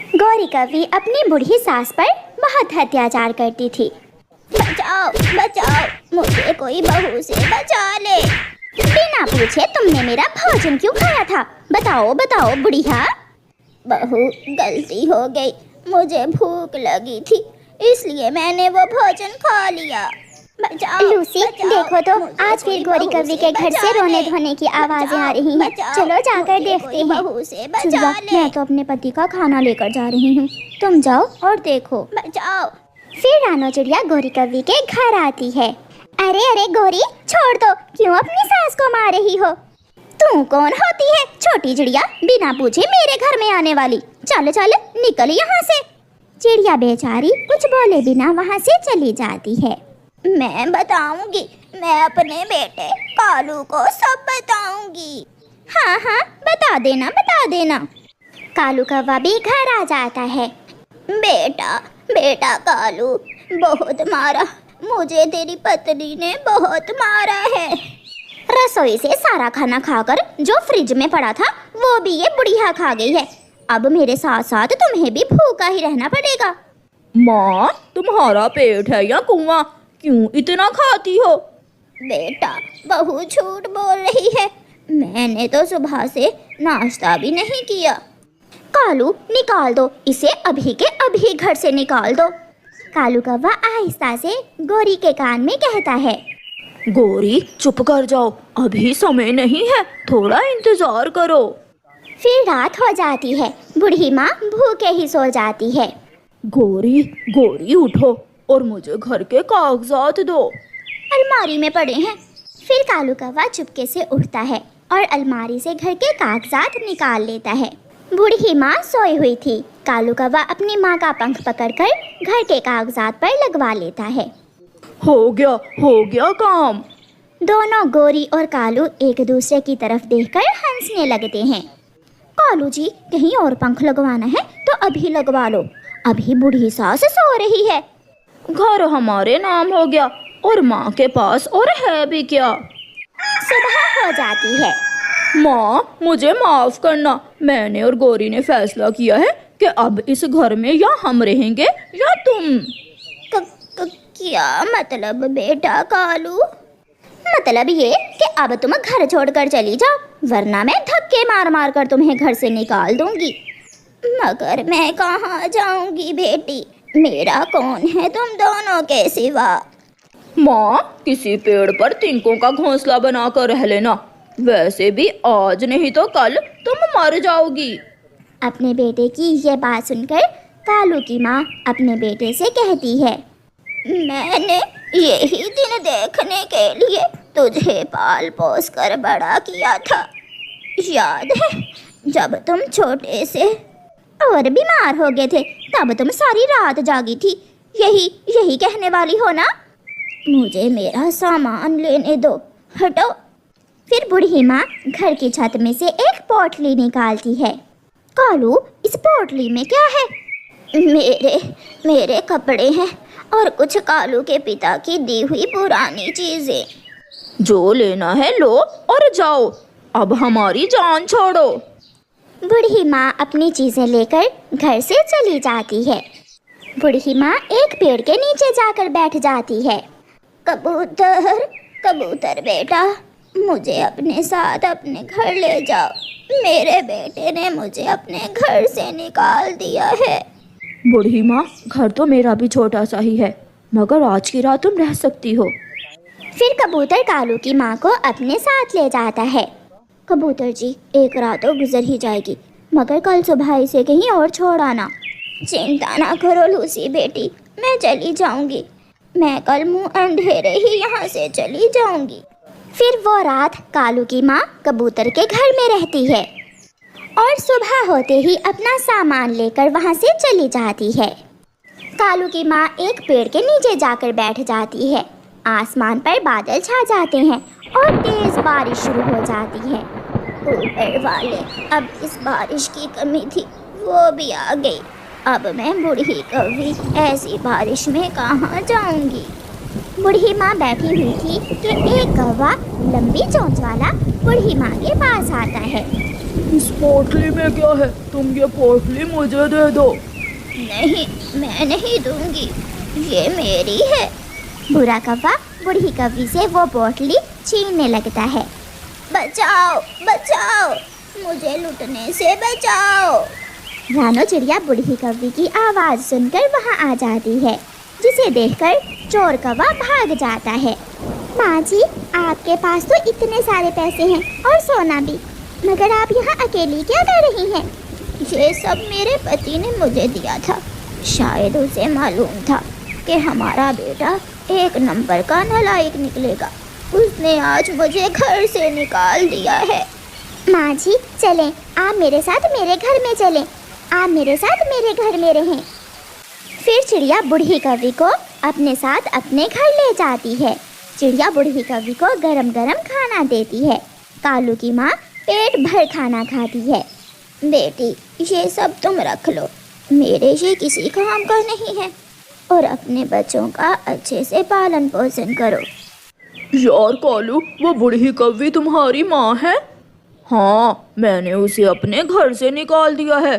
गौरी कौवी अपनी बूढ़ी सास पर बहुत अत्याचार करती थी। बचाओ बचाओ, मुझे कोई बहू से बचा ले। बिना पूछे तुमने मेरा भोजन क्यों खाया था? बताओ बताओ बुढ़िया। बहू, गलती हो गई, मुझे भूख लगी थी इसलिए मैंने वो भोजन खा लिया। बचाओ लूसी, देखो तो आज फिर गौरी कौवी के घर से रोने धोने की आवाजें आ रही हैं। चलो जाकर देखते हैं। चुड़वा, मैं तो अपने पति का खाना लेकर जा रही हूँ, तुम जाओ और देखो। बचाओ। फिर रानो चिड़िया गौरी कौवी के घर आती है। अरे अरे गौरी, छोड़ दो, क्यों अपनी सास को मार रही हो? तू कौन होती है छोटी चिड़िया, बिना पूछे मेरे घर में आने वाली? चल चल निकल यहाँ से। चिड़िया बेचारी कुछ बोले बिना वहाँ से चली जाती है। मैं बताऊंगी, मैं अपने बेटे कालू को सब बताऊंगी। हाँ हाँ, बता देना बता देना। कालू कौवा भी घर आ जाता है। बेटा बेटा कालू, बहुत मारा मुझे, तेरी पत्नी ने बहुत मारा है। रसोई से सारा खाना खाकर जो फ्रिज में पड़ा था वो भी ये बुढ़िया खा गई है। अब मेरे साथ साथ तुम्हें भी भूखा ही रहना पड़ेगा। माँ, तुम्हारा पेट है या कुआं? क्यों इतना खाती हो? बेटा, बहू झूठ बोल रही है, मैंने तो सुबह से नाश्ता भी नहीं किया। कालू, निकाल दो इसे, अभी के अभी घर से निकाल दो। कालू कौवा आहिस्ता से गौरी के कान में कहता है। गौरी, चुप कर जाओ, अभी समय नहीं है, थोड़ा इंतजार करो। फिर रात हो जाती है, बूढ़ी माँ भूखे ही सो जाती है। गौरी गौरी उठो और मुझे घर के कागजात दो। अलमारी में पड़े हैं। फिर कालू कौवा चुपके से उठता है और अलमारी से घर के कागजात निकाल लेता है। बूढ़ी माँ सोई हुई थी। कालू कौवा अपनी माँ का पंख पकड़कर घर के कागजात पर लगवा लेता है। हो गया काम। दोनों गौरी और कालू एक दूसरे की तरफ देखकर हंसने लगते हैं। कालू जी, कहीं और पंख लगवाना है तो अभी लगवा लो, अभी बूढ़ी सास सो रही है। घर हमारे नाम हो गया और माँ के पास और है भी क्या? सुबह हो जाती है। माँ, मुझे माफ करना, मैंने और गौरी ने फैसला किया है कि अब इस घर में या हम रहेंगे या तुम। क्या मतलब बेटा कालू? मतलब ये कि अब तुम घर छोड़कर चली जाओ, वरना मैं धक्के मार मार कर तुम्हें घर से निकाल दूंगी। मगर मैं कहाँ जाऊंगी बेटी, मेरा कौन है तुम दोनों के सिवा? माँ, किसी पेड़ पर तिनकों का घोंसला बनाकर रह लेना, वैसे भी आज नहीं तो कल तुम मर जाओगी। अपने बेटे की ये बात सुनकर कालू की माँ अपने बेटे से कहती है। मैंने यही दिन देखने के लिए तुझे पाल पोस कर बड़ा किया था। याद है जब तुम छोटे से और बीमार हो गए थे, तब तुम सारी रात जागी थी, यही कहने वाली हो ना? मुझे मेरा सामान लेने दो, हटो। फिर बूढ़ी माँ घर की छत में से एक पोटली निकालती है। कालू, इस पोटली में क्या है? मेरे कपड़े हैं और कुछ कालू के पिता की दी हुई पुरानी चीजें। जो लेना है लो और जाओ, अब हमारी जान छोड़ो। बूढ़ी माँ अपनी चीजें लेकर घर से चली जाती है। बूढ़ी माँ एक पेड़ के नीचे जाकर बैठ जाती है। कबूतर कबूतर बेटा, मुझे अपने साथ अपने घर ले जाओ, मेरे बेटे ने मुझे अपने घर से निकाल दिया है। बूढ़ी माँ, घर तो मेरा भी छोटा सा ही है, मगर आज की रात तुम रह सकती हो। फिर कबूतर कालू की माँ को अपने साथ ले जाता है। कबूतर जी, एक रात तो गुजर ही जाएगी, मगर कल सुबह इसे कहीं और छोड़ आना। चिंता ना करो लूसी बेटी, मैं चली जाऊंगी, मैं कल मुंह अंधेरे ही यहाँ से चली जाऊंगी। फिर वो रात कालू की माँ कबूतर के घर में रहती है और सुबह होते ही अपना सामान लेकर वहाँ से चली जाती है। कालू की माँ एक पेड़ के नीचे जाकर बैठ जाती है। आसमान पर बादल छा जाते हैं और तेज बारिश शुरू हो जाती है। ऊपर वाले, अब इस बारिश की कमी थी वो भी आ गई। अब मैं बूढ़ी कौवी ऐसी बारिश में कहाँ जाऊंगी? बूढ़ी माँ बैठी हुई थी कि एक कौवा लंबी चोंच वाला बूढ़ी माँ के पास आता है। इस पोटली में क्या है? तुम ये पोटली मुझे दे दो। नहीं, मैं नहीं दूंगी, ये मेरी है। बुरा कौवा बूढ़ी कौवी से वो पोटली छीनने लगता है। बचाओ बचाओ, मुझे लूटने से बचाओ। रानो चिड़िया बूढ़ी कौवी की आवाज़ सुनकर वहाँ आ जाती है, जिसे देखकर चोर कौवा भाग जाता है। माँ जी, आपके पास तो इतने सारे पैसे हैं और सोना भी, मगर आप यहाँ अकेली क्या कर रही हैं? ये सब मेरे पति ने मुझे दिया था। शायद उसे मालूम था कि हमारा बेटा एक नंबर का नालायक निकलेगा। उसने आज मुझे घर से निकाल दिया है। माँ जी चलें, आप मेरे साथ मेरे घर में चलें। आप मेरे साथ मेरे घर में रहें। फिर चिड़िया बूढ़ी कौवी को अपने साथ अपने घर ले जाती है। चिड़िया बूढ़ी कौवी को गरम गरम खाना देती है। कालू की माँ पेट भर खाना खाती है। बेटी, ये सब तुम रख लो, मेरे ये किसी काम का नहीं है, और अपने बच्चों का अच्छे से पालन पोषण करो। यार कालू, वो बूढ़ी कौवी तुम्हारी माँ है? हाँ, मैंने उसे अपने घर से निकाल दिया है।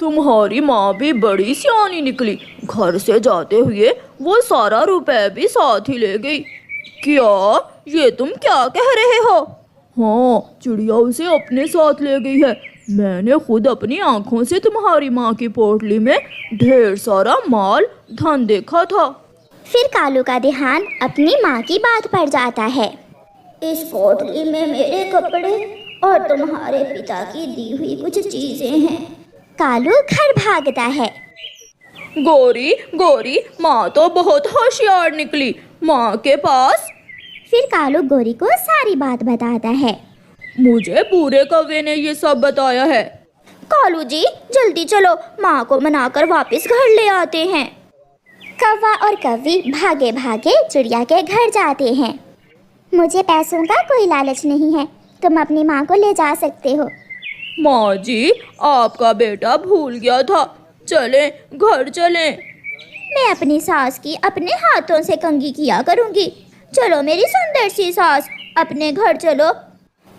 तुम्हारी माँ भी बड़ी सियानी निकली। घर से जाते हुए वो सारा रुपए भी साथ ही ले गई। क्या? ये तुम क्या कह रहे हो? हाँ, चिड़िया उसे अपने साथ ले गई है। मैंने खुद अपनी आंखों से तुम्हारी माँ की पोटली में ढेर सारा माल धन देखा था। फिर कालू का ध्यान अपनी माँ की बात पर जाता है। इस पोटली में मेरे कपड़े और तुम्हारे पिता की दी हुई कुछ चीजें हैं। कालू घर भागता है। गोरी गोरी, माँ तो बहुत होशियार निकली। माँ के पास। फिर कालू गोरी को सारी बात बताता है। मुझे पूरे कौवे ने ये सब बताया है। कालू जी जल्दी चलो, माँ को मनाकर वापस घर ले आते हैं। कौवा और कौवी भागे भागे चिड़िया के घर जाते हैं। मुझे पैसों का कोई लालच नहीं है, तुम अपनी माँ को ले जा सकते हो। माँ जी, आपका बेटा भूल गया था, चलें घर चलें। मैं अपनी सास की अपने हाथों से कंघी किया करूँगी। चलो मेरी सुंदर सी सास, अपने घर चलो।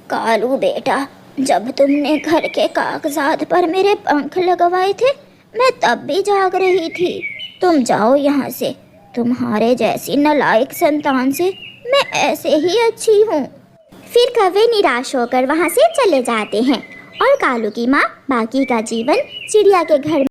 कालू बेटा, जब तुमने घर के कागजात पर मेरे पंख लगवाए थे, मैं तब भी जाग रही थी। तुम जाओ यहाँ से, तुम्हारे जैसी नालायक संतान से मैं ऐसे ही अच्छी हूँ। फिर कौवे निराश होकर वहाँ से चले जाते हैं और कालू की माँ बाकी का जीवन चिड़िया के घर